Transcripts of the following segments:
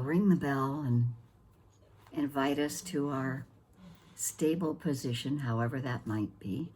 I'll ring the bell and invite us to our stable position, however that might be.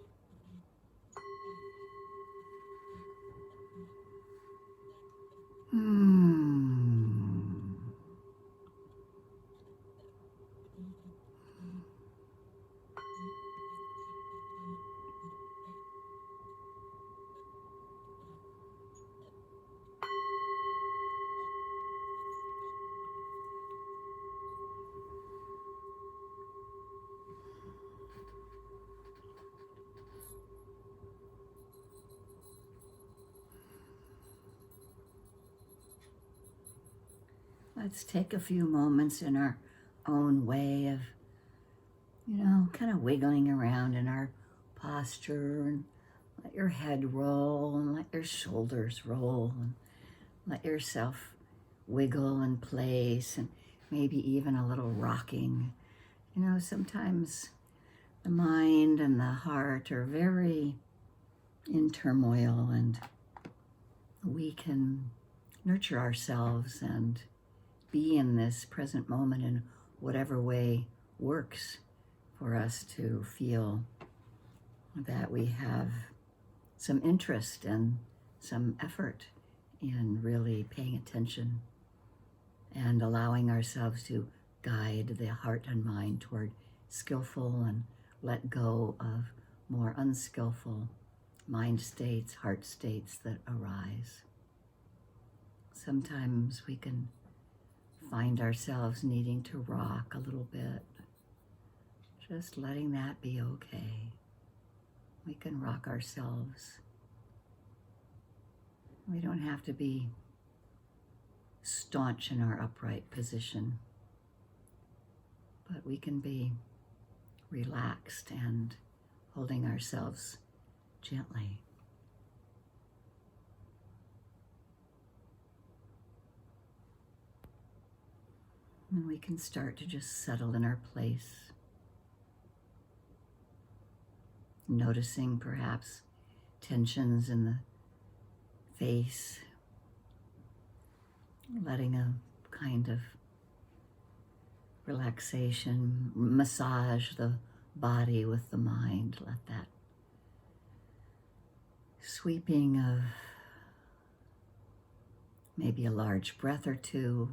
Let's take a few moments in our own way of, kind of wiggling around in our posture, and let your head roll and let your shoulders roll and let yourself wiggle and place, and maybe even a little rocking. Sometimes the mind and the heart are very in turmoil, and we can nurture ourselves and be in this present moment in whatever way works for us to feel that we have some interest and some effort in really paying attention and allowing ourselves to guide the heart and mind toward skillful and let go of more unskillful mind states, heart states that arise. Sometimes we can find ourselves needing to rock a little bit, just letting that be okay. We can rock ourselves. We don't have to be staunch in our upright position, but we can be relaxed and holding ourselves gently. And we can start to just settle in our place, noticing perhaps tensions in the face, letting a kind of relaxation massage the body with the mind. Let that sweeping of maybe a large breath or two,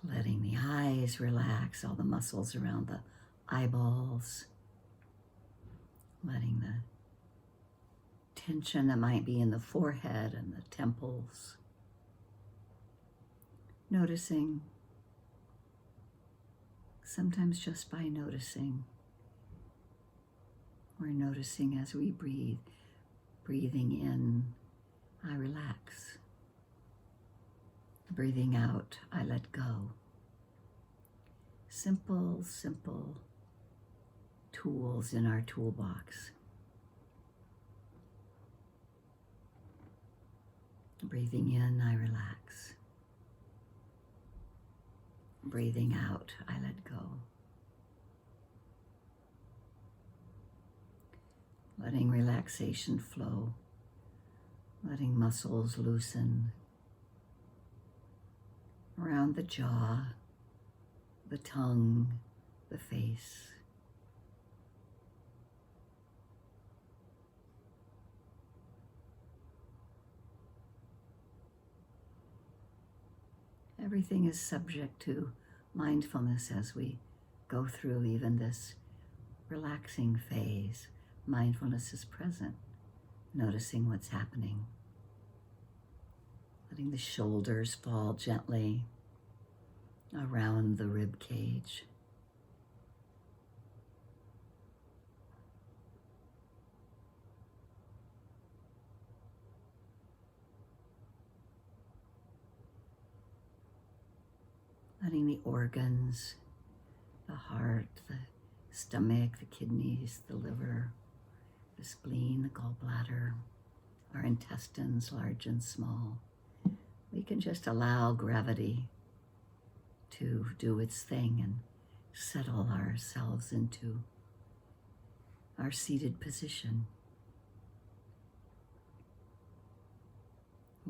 letting the eyes relax, all the muscles around the eyeballs, letting the tension that might be in the forehead and the temples, noticing, sometimes just by noticing, we're noticing as we breathe. Breathing in, I relax. Breathing out, I let go. Simple, simple tools in our toolbox. Breathing in, I relax. Breathing out, I let go. Letting relaxation flow, letting muscles loosen around the jaw, the tongue, the face. Everything is subject to mindfulness as we go through even this relaxing phase. Mindfulness is present, noticing what's happening. Letting the shoulders fall gently around the rib cage. Letting the organs, the heart, the stomach, the kidneys, the liver, the spleen, the gallbladder, our intestines, large and small. We can just allow gravity to do its thing and settle ourselves into our seated position.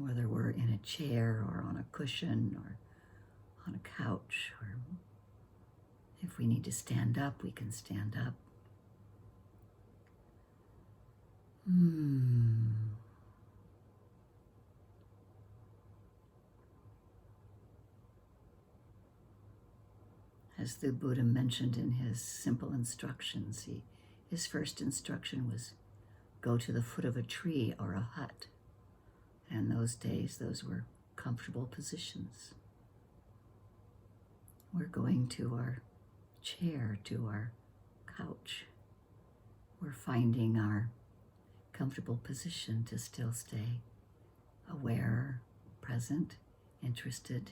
whether we're in a chair or on a cushion or on a couch, or if we need to stand up, we can stand up. As the Buddha mentioned in his simple instructions, his first instruction was go to the foot of a tree or a hut. And those days, those were comfortable positions. We're going to our chair, to our couch. We're finding our comfortable position to still stay aware, present, interested.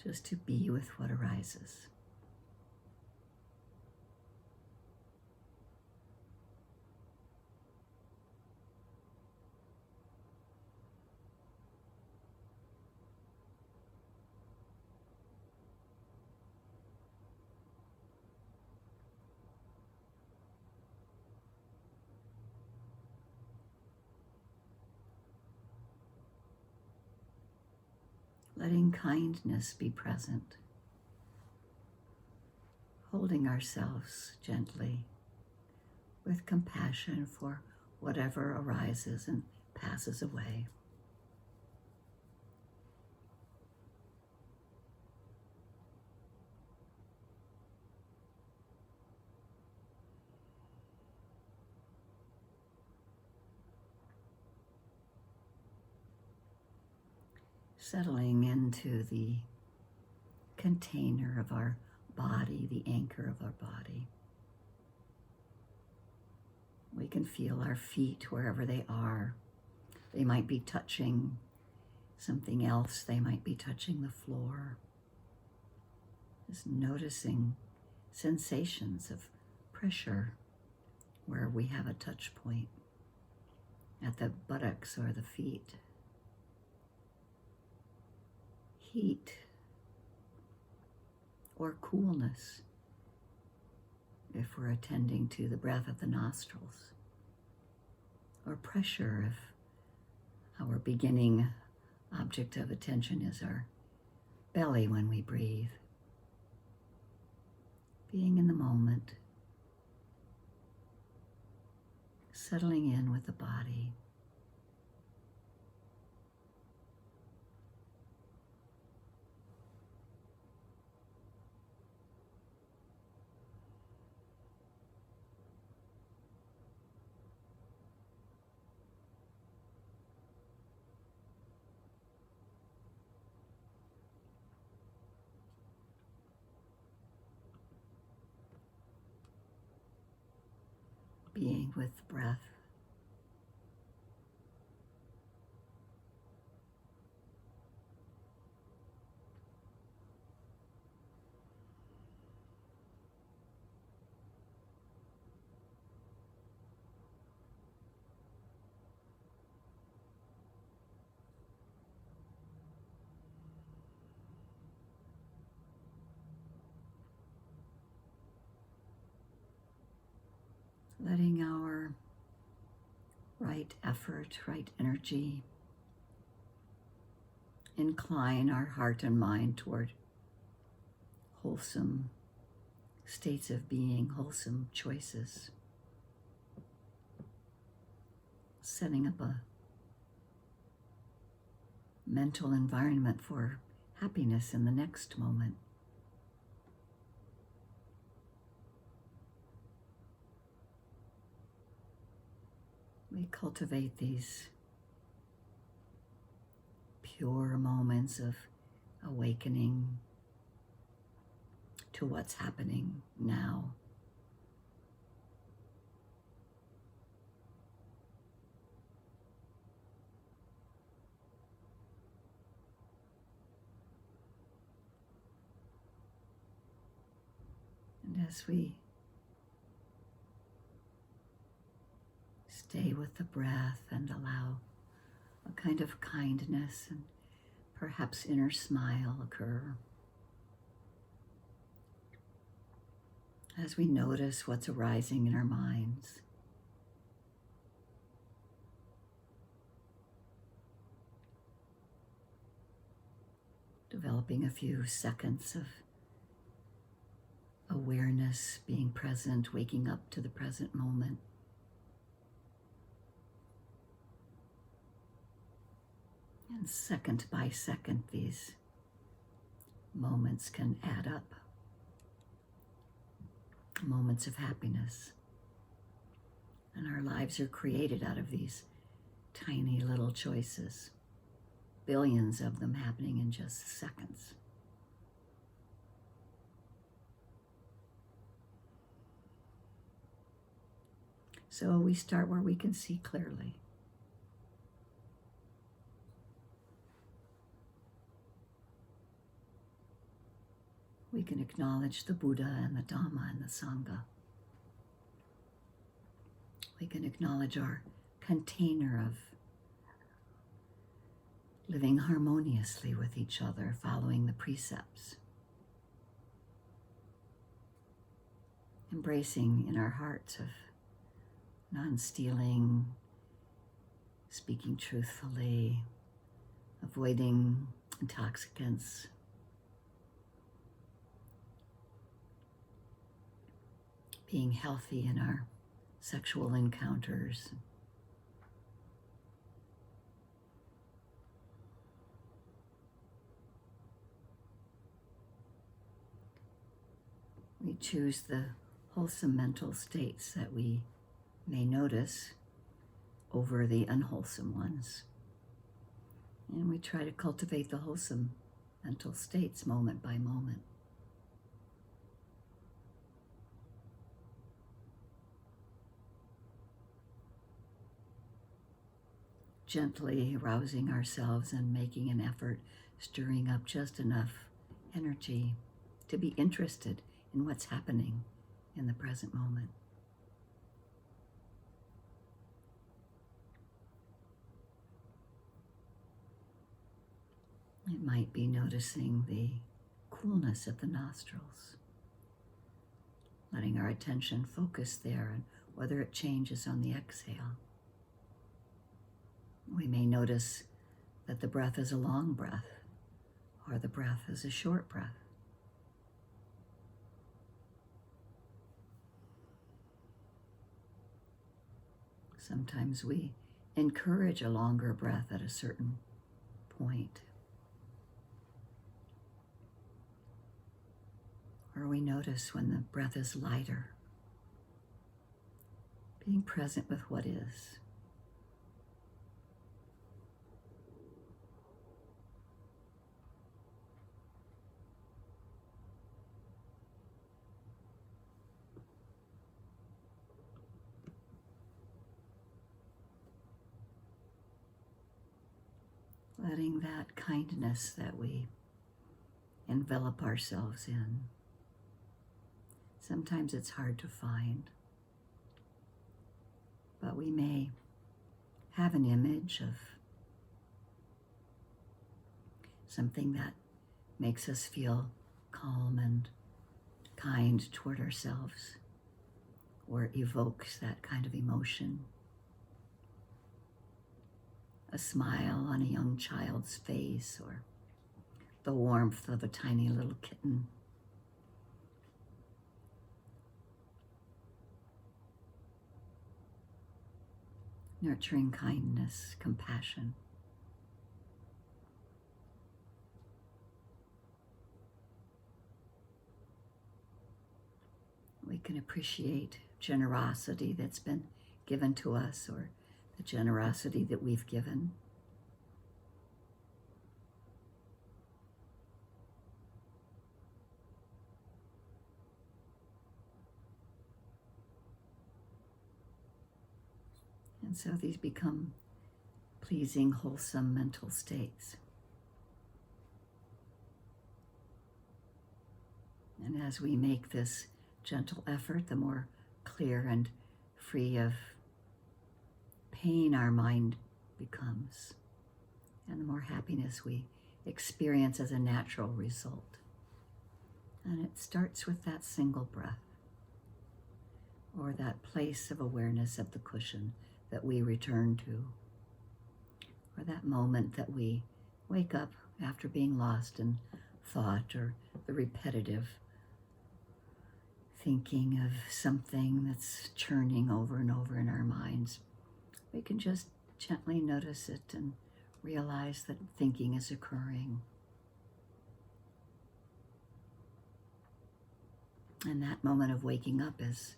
Just to be with what arises. Letting kindness be present, holding ourselves gently with compassion for whatever arises and passes away. Settling into the container of our body, the anchor of our body. We can feel our feet wherever they are. They might be touching something else. They might be touching the floor. Just noticing sensations of pressure where we have a touch point at the buttocks or the feet. Heat or coolness if we're attending to the breath of the nostrils, or pressure if our beginning object of attention is our belly when we breathe. Being in the moment, settling in with the body. Being with the breath. Letting our right effort, right energy incline our heart and mind toward wholesome states of being, wholesome choices. Setting up a mental environment for happiness in the next moment. We cultivate these pure moments of awakening to what's happening now. And as we stay with the breath and allow a kind of kindness and perhaps inner smile occur, as we notice what's arising in our minds. Developing a few seconds of awareness, being present, waking up to the present moment. And second by second, these moments can add up. Moments of happiness. And our lives are created out of these tiny little choices. Billions of them happening in just seconds. So we start where we can see clearly. We can acknowledge the Buddha and the Dhamma and the Sangha. We can acknowledge our container of living harmoniously with each other, following the precepts. Embracing in our hearts of non-stealing, speaking truthfully, avoiding intoxicants, being healthy in our sexual encounters. We choose the wholesome mental states that we may notice over the unwholesome ones. And we try to cultivate the wholesome mental states moment by moment. Gently rousing ourselves and making an effort, stirring up just enough energy to be interested in what's happening in the present moment. It might be noticing the coolness at the nostrils, letting our attention focus there and whether it changes on the exhale. We may notice that the breath is a long breath or the breath is a short breath. Sometimes we encourage a longer breath at a certain point. Or we notice when the breath is lighter, being present with what is. Letting that kindness that we envelop ourselves in. Sometimes it's hard to find, but we may have an image of something that makes us feel calm and kind toward ourselves, or evokes that kind of emotion. A smile on a young child's face, or the warmth of a tiny little kitten. Nurturing kindness, compassion. We can appreciate generosity that's been given to us, or the generosity that we've given. And so these become pleasing, wholesome mental states. And as we make this gentle effort, the more clear and free of pain our mind becomes, and the more happiness we experience as a natural result. And it starts with that single breath. or that place of awareness at the cushion that we return to, or that moment that we wake up after being lost in thought or the repetitive thinking of something that's churning over and over in our minds. We can just gently notice it and realize that thinking is occurring. And that moment of waking up is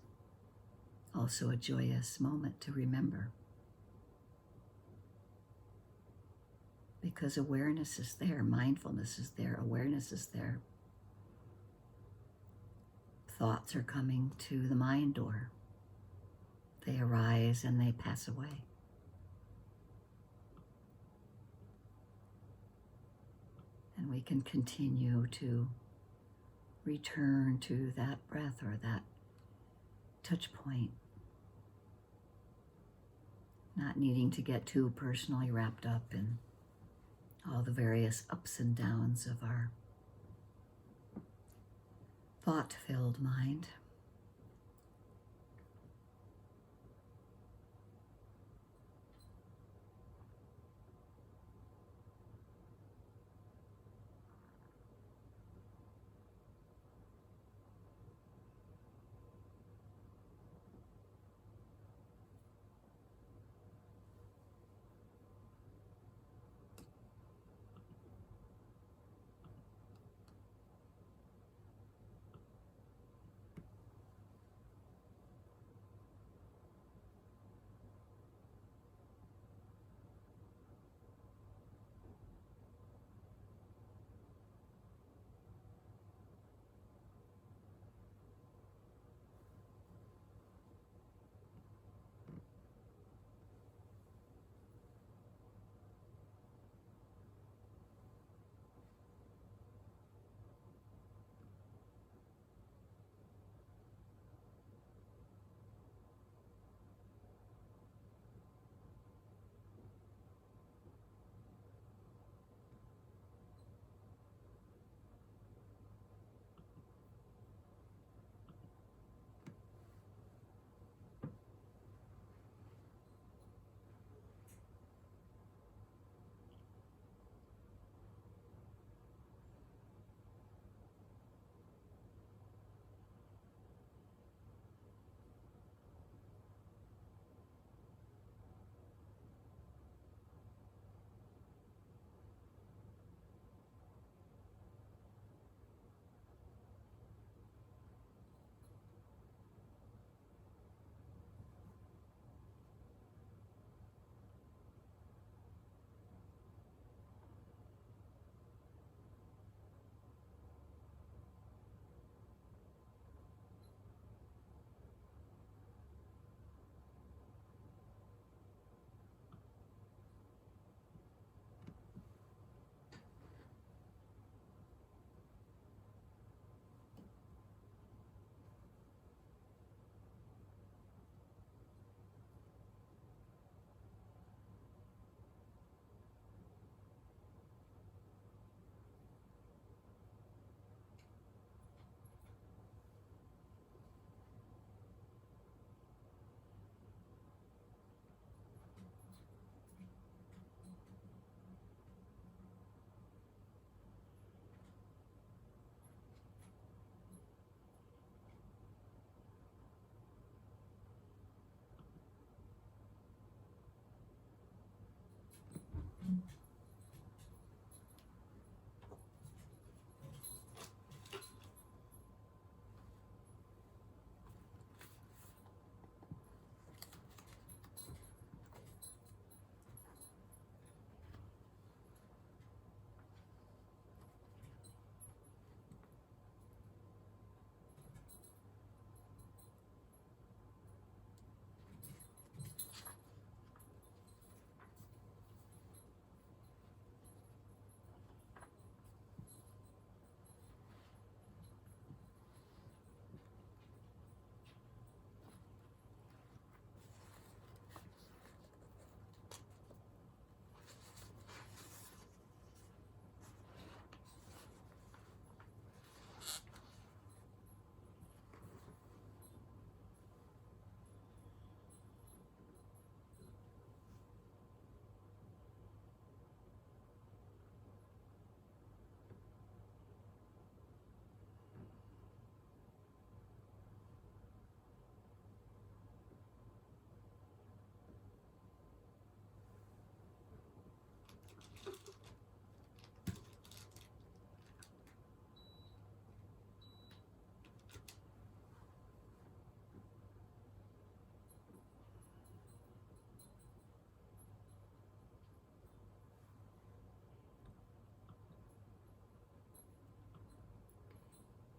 also a joyous moment to remember. Because awareness is there, mindfulness is there, awareness is there. Thoughts are coming to the mind door. They arise and they pass away. And we can continue to return to that breath or that touch point, not needing to get too personally wrapped up in all the various ups and downs of our thought-filled mind.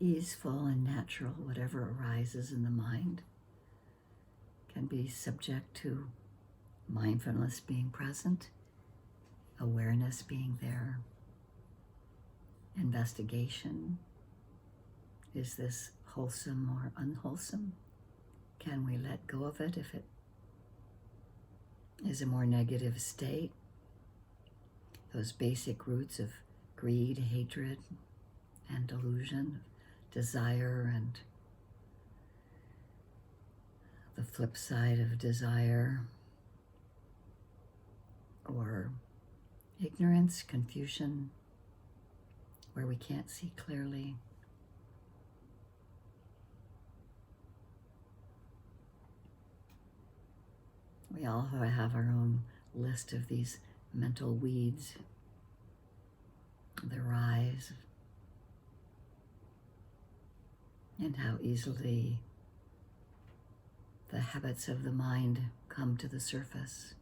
easeful and natural, whatever arises in the mind can be subject to mindfulness being present, awareness being there, investigation. Is this wholesome or unwholesome? Can we let go of it if it is a more negative state? Those basic roots of greed, hatred, and delusion, desire, and the flip side of desire, or ignorance, confusion, where we can't see clearly. We all have our own list of these mental weeds that rise, and how easily the habits of the mind come to the surface.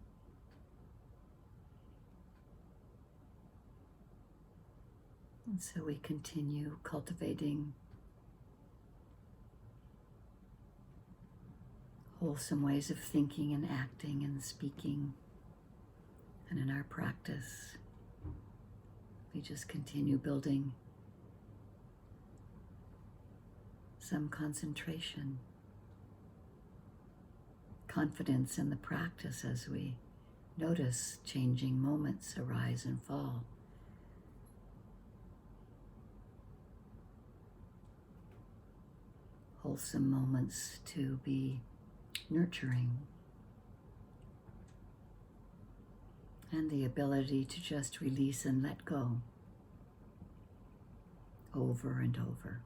And so we continue cultivating wholesome ways of thinking and acting and speaking. And in our practice, we just continue building some concentration, confidence in the practice as we notice changing moments arise and fall. Wholesome moments to be nurturing, and the ability to just release and let go over and over.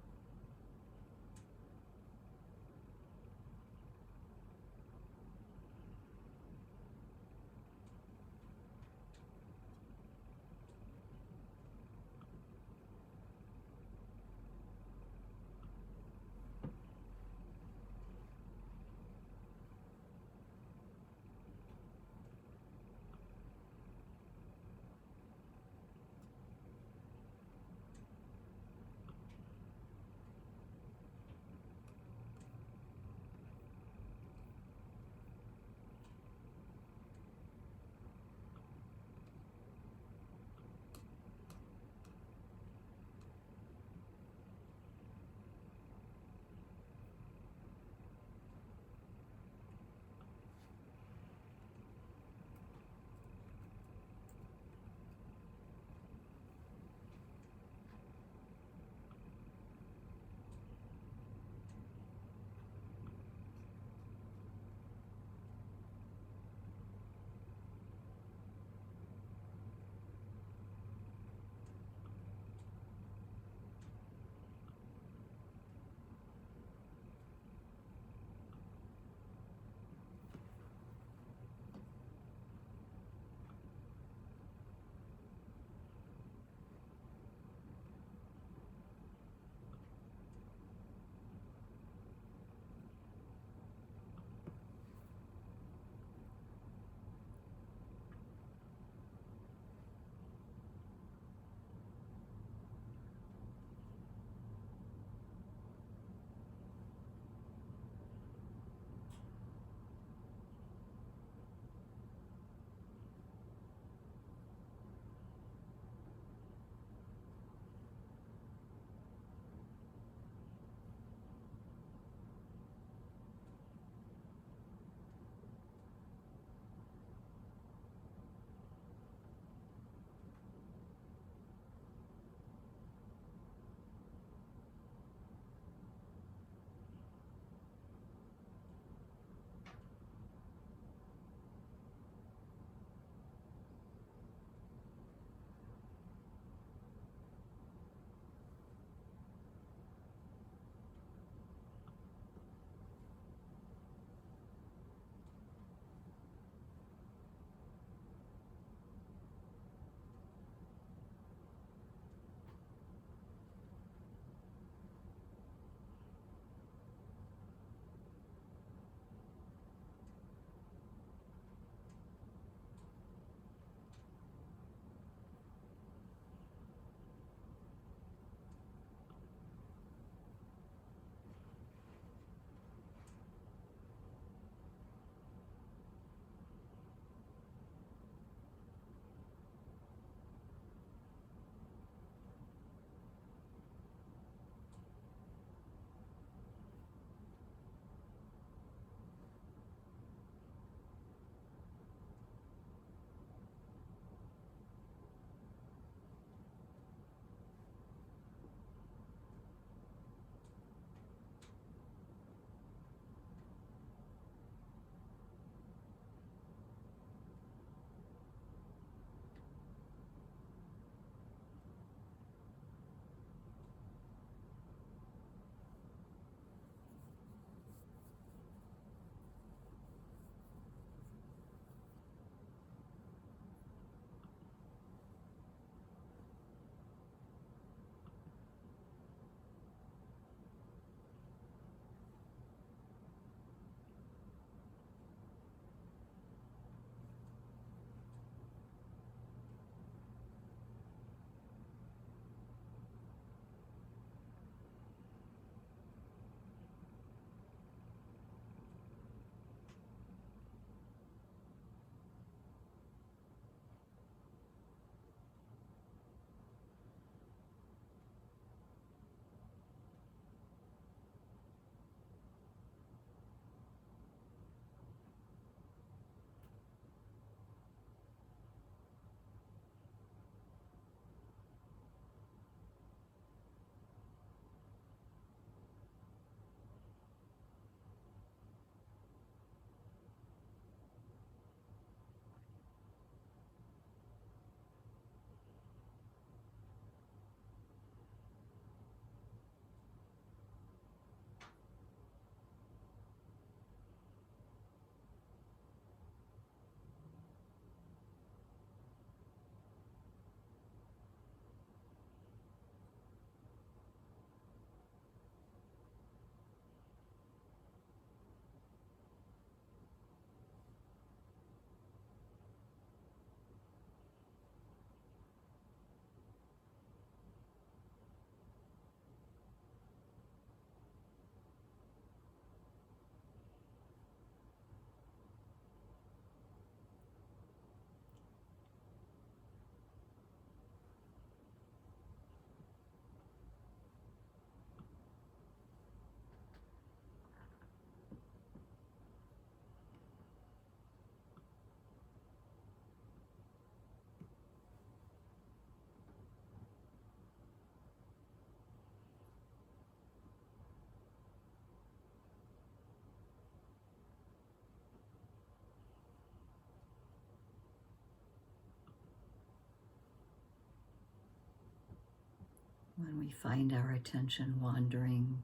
When we find our attention wandering,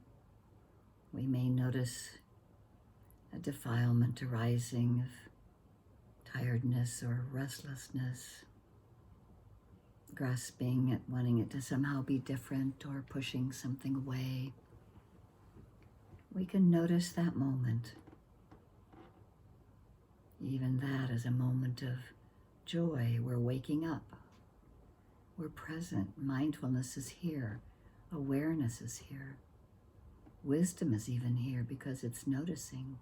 we may notice a defilement arising of tiredness or restlessness, grasping at wanting it to somehow be different or pushing something away. We can notice that moment. Even that is a moment of joy. We're waking up. We're present. Mindfulness is here. Awareness is here. Wisdom is even here because it's noticing.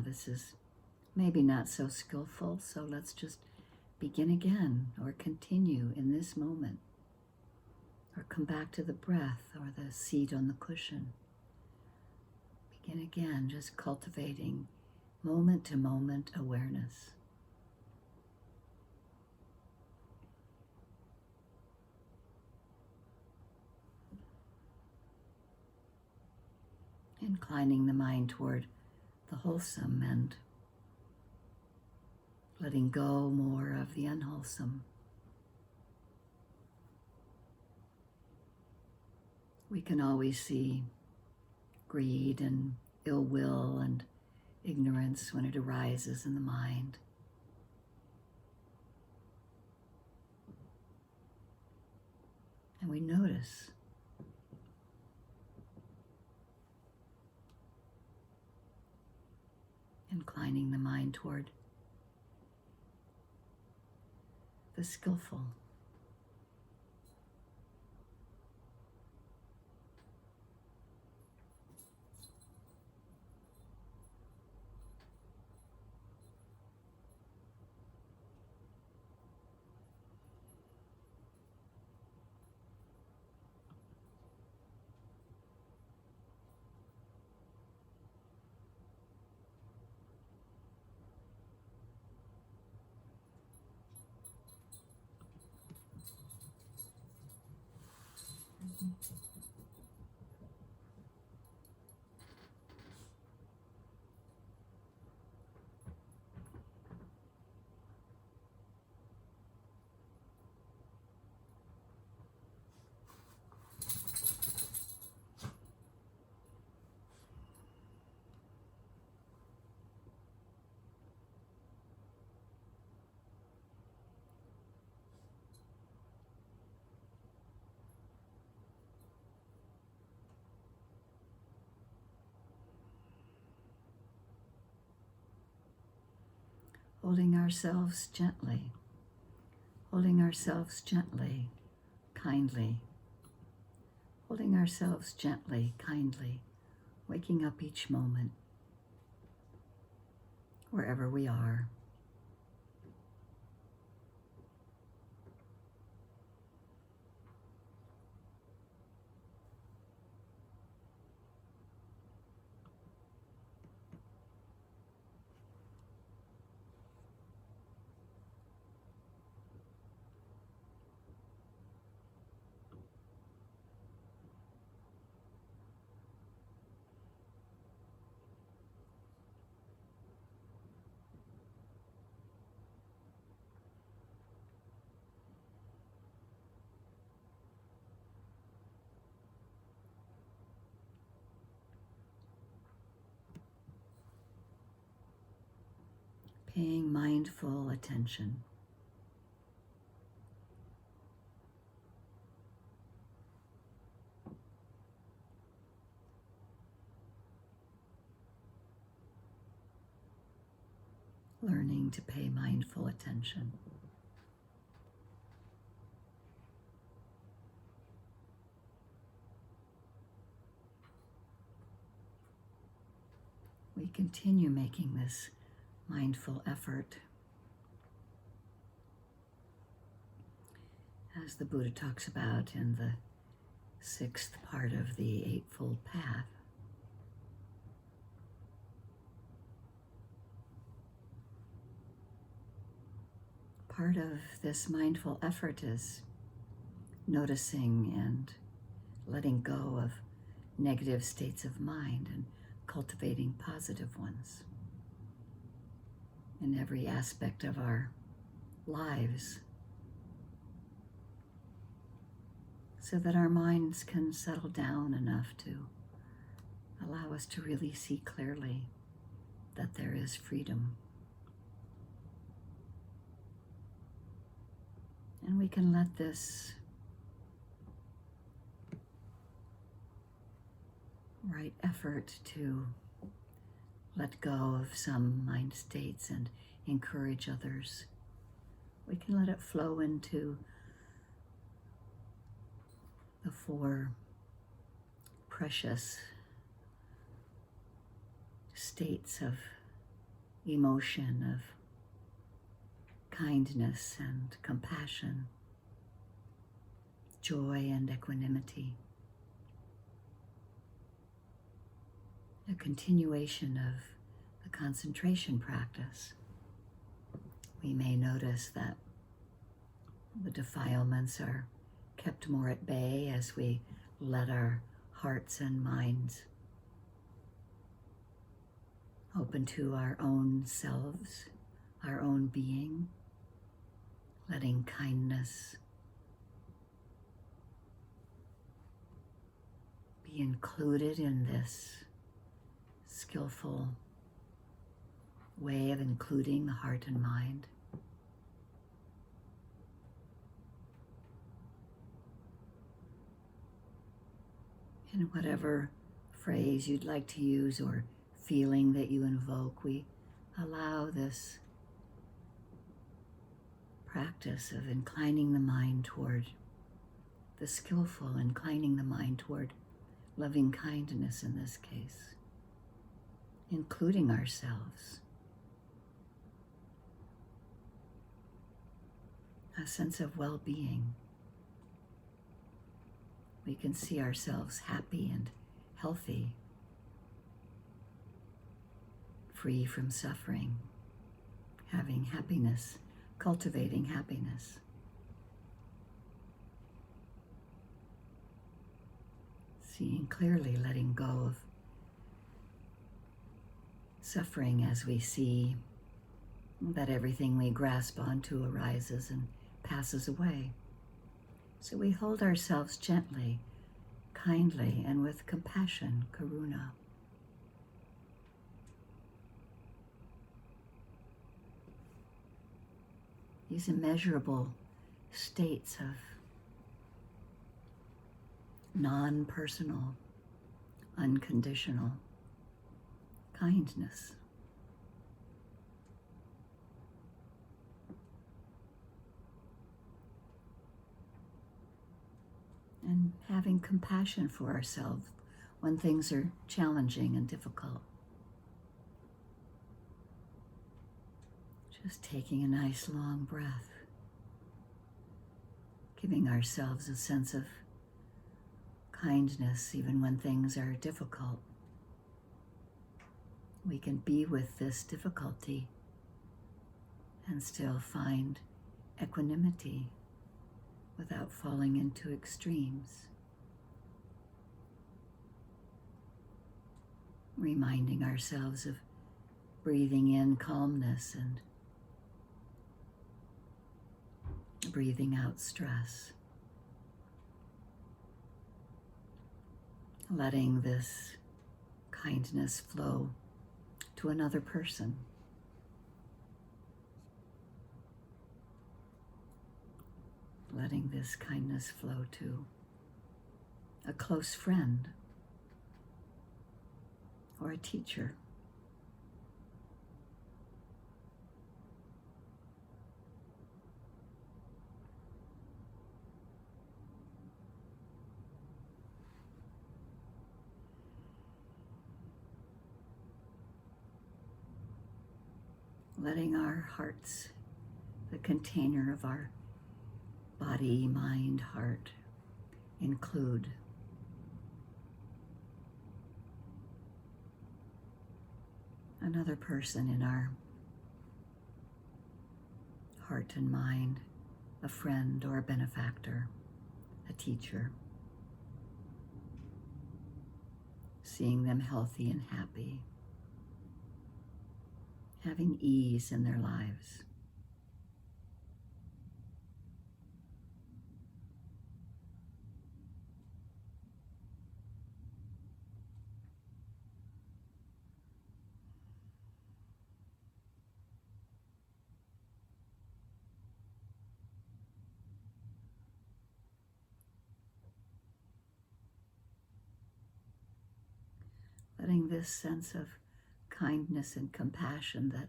This is maybe not so skillful, so let's just begin again or continue in this moment. Or come back to the breath or the seat on the cushion. Begin again, just cultivating moment-to-moment awareness. Inclining the mind toward the wholesome and letting go more of the unwholesome. We can always see greed and ill will and ignorance when it arises in the mind. And we notice. Inclining the mind toward the skillful. Holding ourselves gently, kindly, holding ourselves gently, kindly, waking up each moment, wherever we are. Paying mindful attention. Learning to pay mindful attention. We continue making this mindful effort. As the Buddha talks about in the 6th part of the Eightfold Path. Part of this mindful effort is noticing and letting go of negative states of mind and cultivating positive ones in every aspect of our lives. so that our minds can settle down enough to allow us to really see clearly that there is freedom. And we can let this right effort to let go of some mind states and encourage others. We can let it flow into the four precious states of emotion, of kindness and compassion, joy and equanimity. A continuation of the concentration practice. We may notice that the defilements are kept more at bay as we let our hearts and minds open to our own selves, our own being, letting kindness be included in this skillful way of including the heart and mind. And whatever phrase you'd like to use or feeling that you invoke, we allow this practice of inclining the mind toward the skillful, inclining the mind toward loving kindness in this case, including ourselves. A sense of well-being. We can see ourselves happy and healthy, free from suffering, having happiness, cultivating happiness. Seeing clearly, letting go of suffering as we see that everything we grasp onto arises and passes away. So we hold ourselves gently, kindly, and with compassion, karuna. These immeasurable states of non-personal, unconditional kindness. And having compassion for ourselves when things are challenging and difficult. Just taking a nice long breath, giving ourselves a sense of kindness even when things are difficult. We can be with this difficulty and still find equanimity without falling into extremes. Reminding ourselves of breathing in calmness and breathing out stress. Letting this kindness flow to another person. Letting this kindness flow to a close friend or a teacher. Letting our hearts, the container of our body, mind, heart, include another person in our heart and mind, a friend or a benefactor, a teacher. Seeing them healthy and happy, having ease in their lives. letting this sense of kindness and compassion that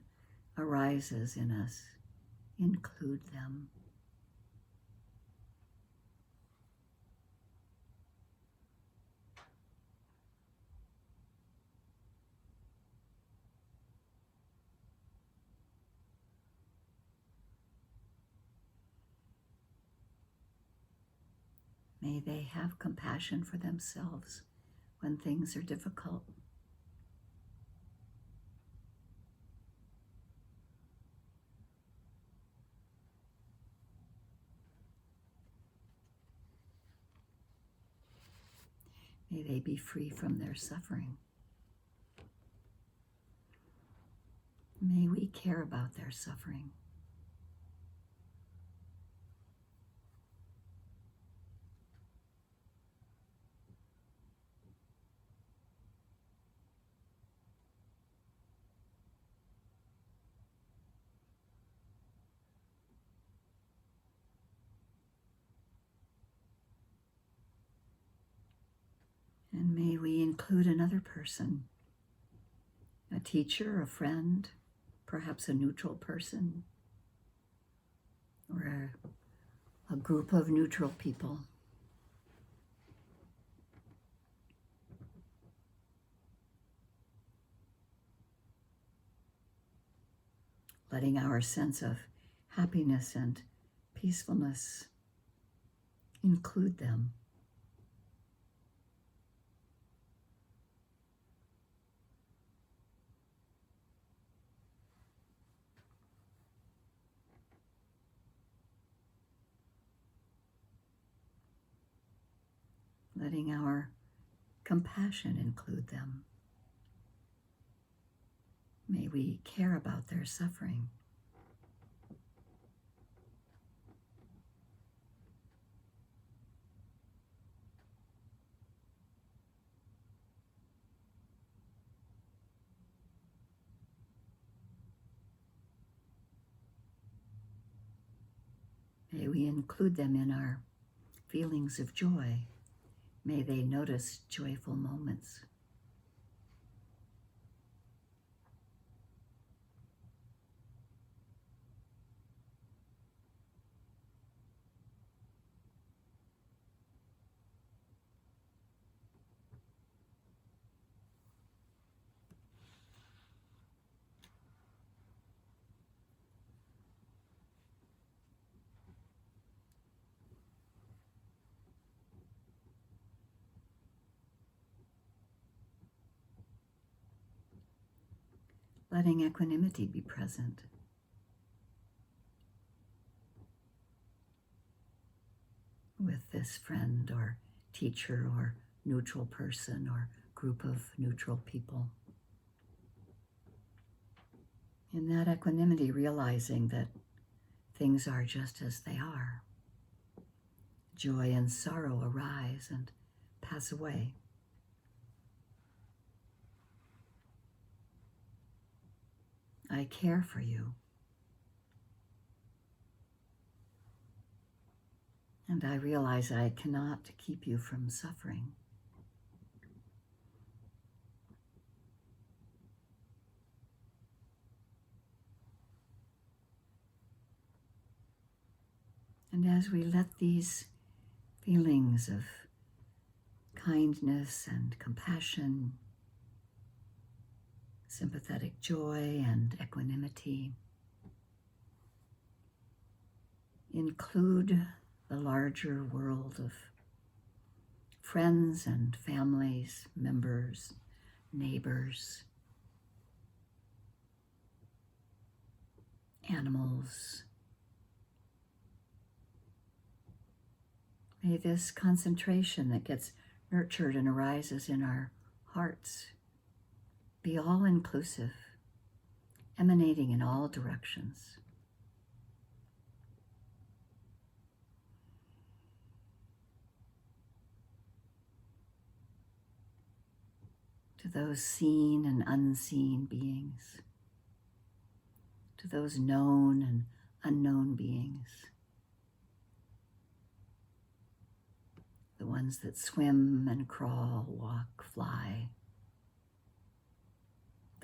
arises in us include them. May they have compassion for themselves when things are difficult. May they be free from their suffering. May we care about their suffering. And may we include another person, a teacher, a friend, perhaps a neutral person, or a group of neutral people. Letting our sense of happiness and peacefulness include them. Letting our compassion include them. May we care about their suffering. May we include them in our feelings of joy. May they notice joyful moments. Letting equanimity be present. With this friend or teacher or neutral person or group of neutral people. In that equanimity, realizing that things are just as they are. Joy and sorrow arise and pass away. I care for you. And I realize I cannot keep you from suffering. And as we let these feelings of kindness and compassion, sympathetic joy and equanimity include the larger world of friends and families, members, neighbors, animals. May this concentration that gets nurtured and arises in our hearts be all-inclusive, emanating in all directions. To those seen and unseen beings, to those known and unknown beings, the ones that swim and crawl, walk, fly,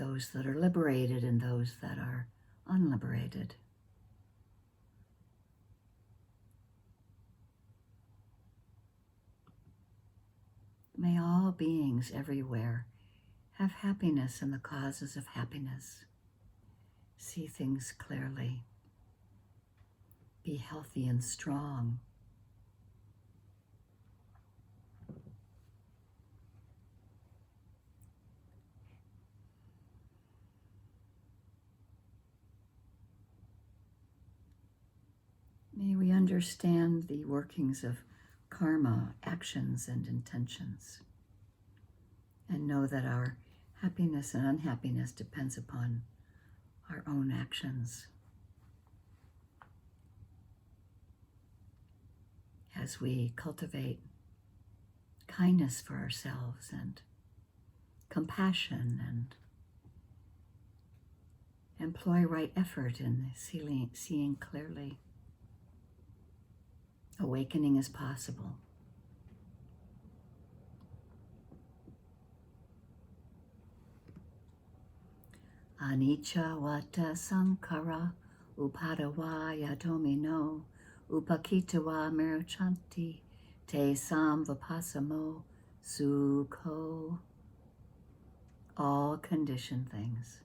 those that are liberated and those that are unliberated. May all beings everywhere have happiness and the causes of happiness. See things clearly. Be healthy and strong. May we understand the workings of karma, actions, and intentions, and know that our happiness and unhappiness depends upon our own actions. As we cultivate kindness for ourselves and compassion and employ right effort in seeing clearly, awakening is possible. Anicca vata sankhara upadavaya domino upakitawa merchanti te samvapasamo sukho. All conditioned things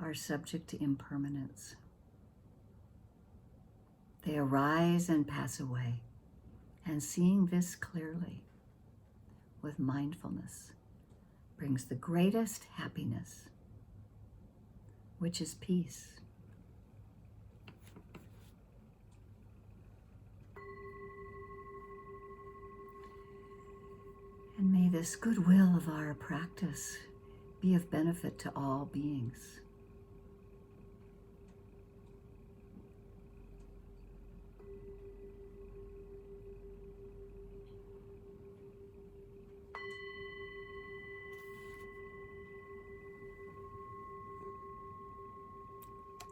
are subject to impermanence. They arise and pass away, and seeing this clearly with mindfulness brings the greatest happiness, which is peace. And may this goodwill of our practice be of benefit to all beings.